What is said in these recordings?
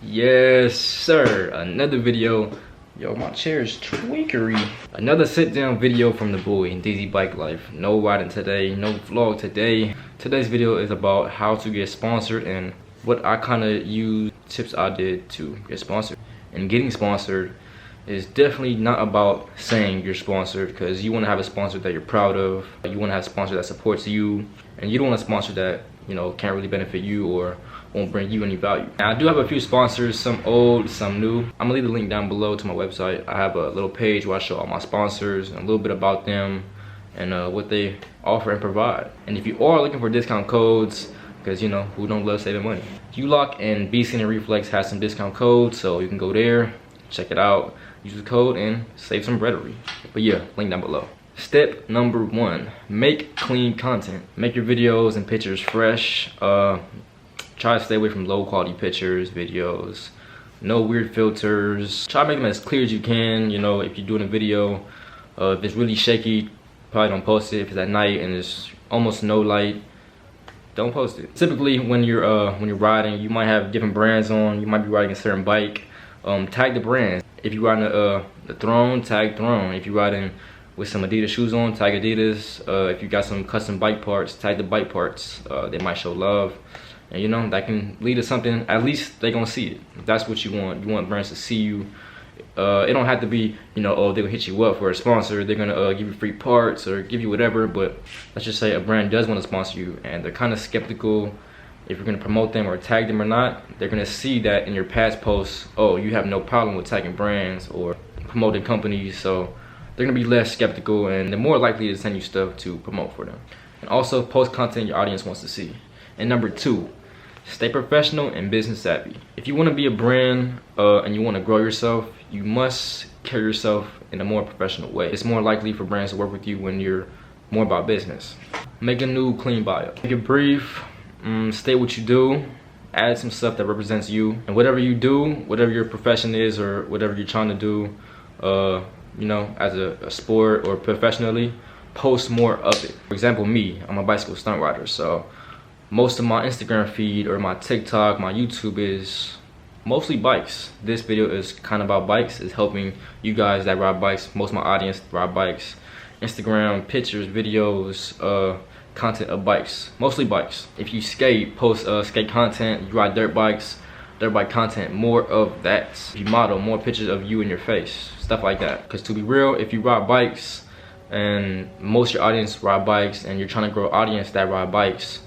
Yes, sir. Another video. Yo, my chair is tweakery. Another sit-down video from the boy, DeezyBikeLife. No riding today, no vlog today. Today's video is about how to get sponsored and what I kind of use, tips I did to get sponsored. And getting sponsored is definitely not about saying you're sponsored, because you want to have a sponsor that you're proud of. You want to have a sponsor that supports you, and you don't want a sponsor that, you know, can't really benefit you or won't bring you any value. Now, I do have a few sponsors, some old, some new. I'm gonna leave the link down below to my website. I have a little page where I show all my sponsors and a little bit about them and what they offer and provide. And if you are looking for discount codes, because you know, who don't love saving money? ULOC and BC and Reflex has some discount codes, so you can go there, check it out, use the code and save some breadery. But yeah, link down below. Step number 1, make clean content. Make your videos and pictures fresh. Try to stay away from low quality pictures, videos, no weird filters. Try to make them as clear as you can. You know, if you're doing a video, if it's really shaky, probably don't post it. If it's at night and there's almost no light, don't post it. Typically when you're riding, you might have different brands on. You might be riding a certain bike. Tag the brands. If you're riding the Throne, tag Throne. If you're riding with some Adidas shoes on, tag Adidas. If you got some custom bike parts, tag the bike parts. They might show love. And you know, that can lead to something. At least they're gonna see it. If that's what you want. You want brands to see you. It don't have to be, you know, oh, they're gonna hit you up for a sponsor. They're gonna give you free parts or give you whatever. But let's just say a brand does want to sponsor you and they're kind of skeptical if you're gonna promote them or tag them or not. They're gonna see that in your past posts, oh, you have no problem with tagging brands or promoting companies. So they're gonna be less skeptical and they're more likely to send you stuff to promote for them. And also post content your audience wants to see. And number 2, stay professional and business savvy. If you want to be a brand and you want to grow yourself, you must carry yourself in a more professional way. It's more likely for brands to work with you when you're more about business. Make a new clean bio. Make it brief, state what you do, add some stuff that represents you. And whatever you do, whatever your profession is or whatever you're trying to do, you know, as a sport or professionally, post more of it. For example, me, I'm a bicycle stunt rider, so most of my Instagram feed or my TikTok, my YouTube is mostly bikes. This video is kind of about bikes. It's helping you guys that ride bikes. Most of my audience ride bikes. Instagram, pictures, videos, content of bikes. Mostly bikes. If you skate, post skate content. You ride dirt bikes, dirt bike content, more of that. If you model, more pictures of you and your face. Stuff like that. Because to be real, if you ride bikes and most of your audience ride bikes and you're trying to grow an audience that ride bikes,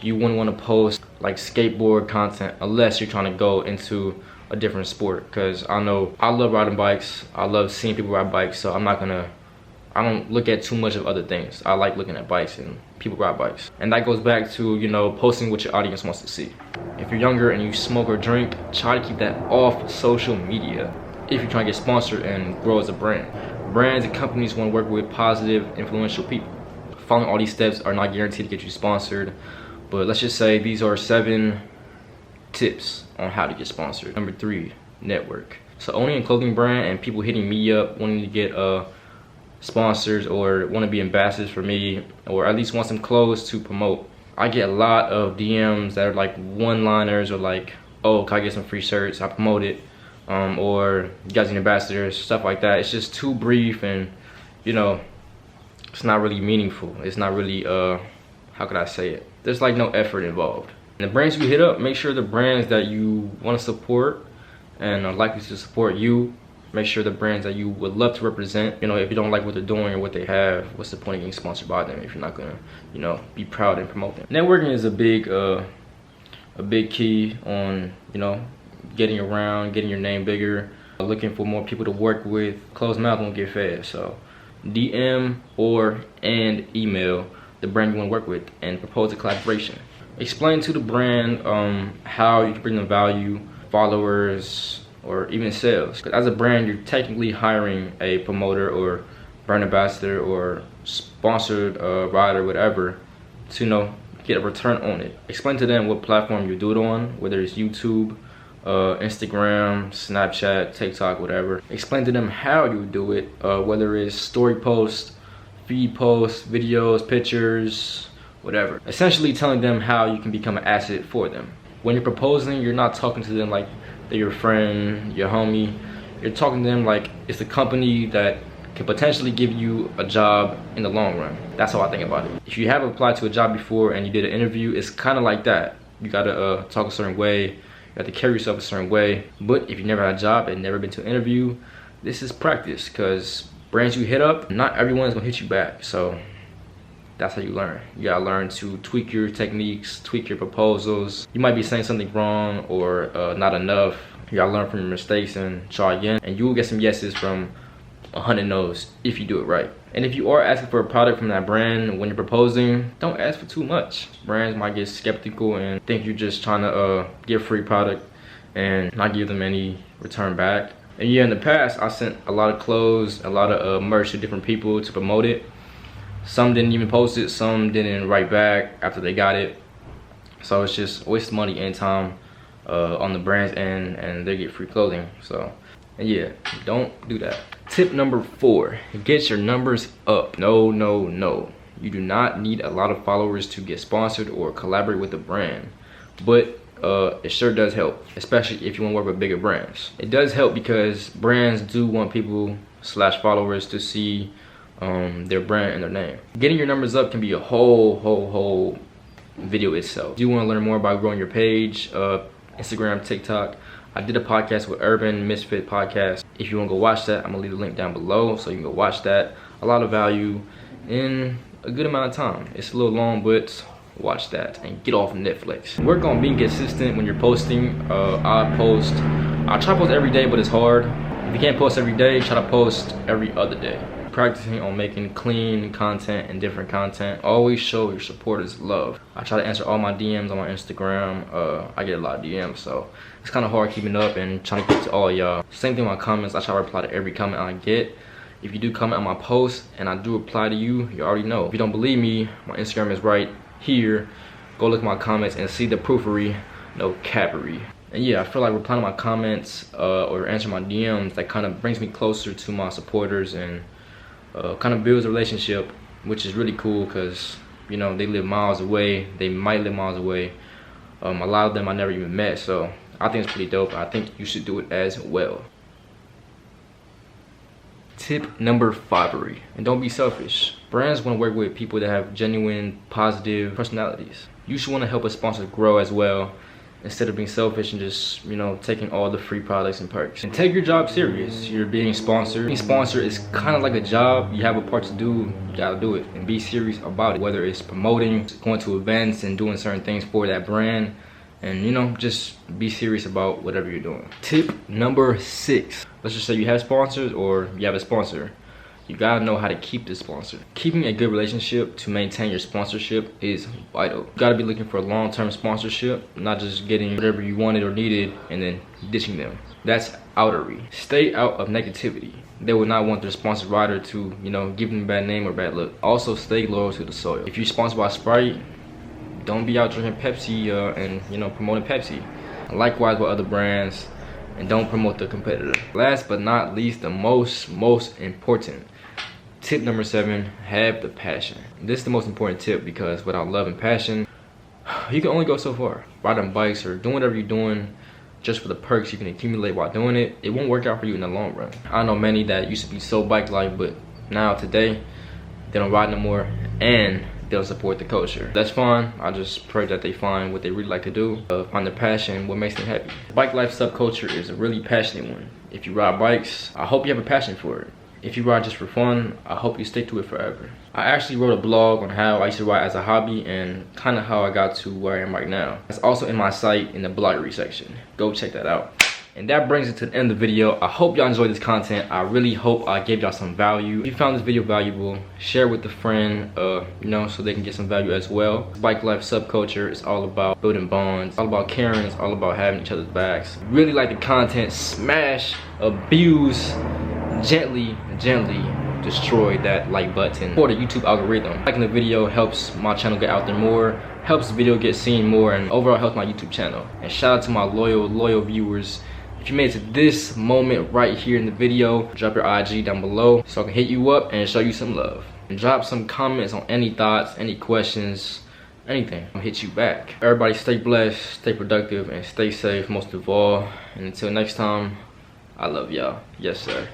you wouldn't want to post like skateboard content unless you're trying to go into a different sport. Because I know I love riding bikes, I love seeing people ride bikes, so I don't look at too much of other things. I like looking at bikes and people ride bikes. And that goes back to, you know, posting what your audience wants to see. If you're younger and you smoke or drink, try to keep that off social media if you're trying to get sponsored and grow as a brand. Brands and companies want to work with positive, influential people. Following all these steps are not guaranteed to get you sponsored, but let's just say these are 7 tips on how to get sponsored. Number 3, network. So owning a clothing brand and people hitting me up wanting to get sponsors or want to be ambassadors for me or at least want some clothes to promote. I get a lot of DMs that are like one-liners or like, oh, can I get some free shirts? I promote it. Or you guys need ambassadors, stuff like that. It's just too brief and, you know, it's not really meaningful. It's not really, how could I say it? There's like no effort involved. And the brands you hit up, make sure the brands that you want to support and are likely to support you, make sure the brands that you would love to represent. You know, if you don't like what they're doing or what they have, what's the point of getting sponsored by them if you're not gonna, you know, be proud and promote them? Networking is a big key on, you know, getting around, getting your name bigger, looking for more people to work with. Closed mouth won't get fed, so DM and email the brand you want to work with and propose a collaboration. Explain to the brand how you can bring them value, followers, or even sales. Because as a brand, you're technically hiring a promoter or brand ambassador or sponsored rider, whatever, to, you know, get a return on it. Explain to them what platform you do it on, whether it's YouTube, Instagram, Snapchat, TikTok, whatever. Explain to them how you do it, whether it's story posts, feed posts, videos, pictures, whatever. Essentially telling them how you can become an asset for them. When you're proposing, you're not talking to them like they're your friend, your homie. You're talking to them like it's a company that can potentially give you a job in the long run. That's how I think about it. If you have applied to a job before and you did an interview, it's kind of like that. You gotta talk a certain way, you have to carry yourself a certain way. But if you never had a job and never been to an interview, this is practice, because brands you hit up, not everyone is gonna hit you back. So that's how you learn. You gotta learn to tweak your techniques, tweak your proposals. You might be saying something wrong or not enough. You gotta learn from your mistakes and try again, and you will get some yeses from 100 no's if you do it right. And if you are asking for a product from that brand when you're proposing, don't ask for too much. Brands might get skeptical and think you're just trying to give free product and not give them any return back. And yeah, in the past, I sent a lot of clothes, a lot of merch to different people to promote it. Some didn't even post it, some didn't write back after they got it. So it's just waste money and time on the brand's end, and they get free clothing. So, and yeah, don't do that. Tip number 4, get your numbers up. No, no, no. You do not need a lot of followers to get sponsored or collaborate with a brand. But it sure does help, especially if you want to work with bigger brands. It does help because brands do want people / followers to see their brand and their name. Getting your numbers up can be a whole video itself. If you want to learn more about growing your page, Instagram, TikTok, I did a podcast with Urban Misfit Podcast. If you want to go watch that, I'm gonna leave the link down below so you can go watch that. A lot of value in a good amount of time. It's a little long, but watch that and get off Netflix. Work on being consistent when you're posting. I try to post every day, but it's hard. If you can't post every day, try to post every other day. Practicing on making clean content and different content. Always show your supporters love. I try to answer all my DMs on my Instagram. I get a lot of DMs, so it's kind of hard keeping up and trying to get to all y'all. Same thing with my comments. I try to reply to every comment I get. If you do comment on my post and I do reply to you, you already know. If you don't believe me, my Instagram is right here. Go look at my comments and see the proofery, no cappery. And yeah, I feel like replying to my comments or answering my DMs, that kind of brings me closer to my supporters and kind of builds a relationship, which is really cool because, you know, they live miles away. They might live miles away. A lot of them I never even met, so I think it's pretty dope. I think you should do it as well. Tip number 5, and don't be selfish. Brands want to work with people that have genuine, positive personalities. You should want to help a sponsor grow as well, instead of being selfish and just, you know, taking all the free products and perks. And take your job serious. You're being sponsored. Being sponsored is kind of like a job. You have a part to do, you gotta do it and be serious about it. Whether it's promoting, going to events and doing certain things for that brand, and, you know, just be serious about whatever you're doing. Tip number 6. Let's just say you have sponsors or you have a sponsor. You gotta know how to keep the sponsor. Keeping a good relationship to maintain your sponsorship is vital. You gotta be looking for a long-term sponsorship, not just getting whatever you wanted or needed and then ditching them. That's outery. Stay out of negativity. They will not want their sponsored rider to, you know, give them a bad name or bad look. Also, stay loyal to the soil. If you're sponsored by Sprite, don't be out drinking Pepsi and, you know, promoting Pepsi. Likewise with other brands, and don't promote the competitor. Last but not least, the most important. Tip number 7, have the passion. This is the most important tip because without love and passion, you can only go so far. Riding bikes or doing whatever you're doing just for the perks you can accumulate while doing it, it won't work out for you in the long run. I know many that used to be so bike life, but now today, they don't ride no more and they'll support the culture. That's fine. I just pray that they find what they really like to do, find their passion, what makes them happy. Bike life subculture is a really passionate one. If you ride bikes, I hope you have a passion for it. If you ride just for fun, I hope you stick to it forever. I actually wrote a blog on how I used to ride as a hobby and kind of how I got to where I am right now. It's also in my site in the bloggery section. Go check that out. And that brings it to the end of the video. I hope y'all enjoyed this content. I really hope I gave y'all some value. If you found this video valuable, share with a friend, you know, so they can get some value as well. Bike life subculture is all about building bonds, it's all about caring, it's all about having each other's backs. Really like the content, smash, abuse, gently destroy that like button for the YouTube algorithm. Liking the video helps my channel get out there more, helps the video get seen more, and overall helps my YouTube channel. And shout out to my loyal viewers. If you made it to this moment right here in the video, drop your IG down below so I can hit you up and show you some love. And drop some comments on any thoughts, any questions, anything, I'll hit you back. Everybody stay blessed, stay productive, and stay safe most of all. And until next time, I love y'all. Yes, sir.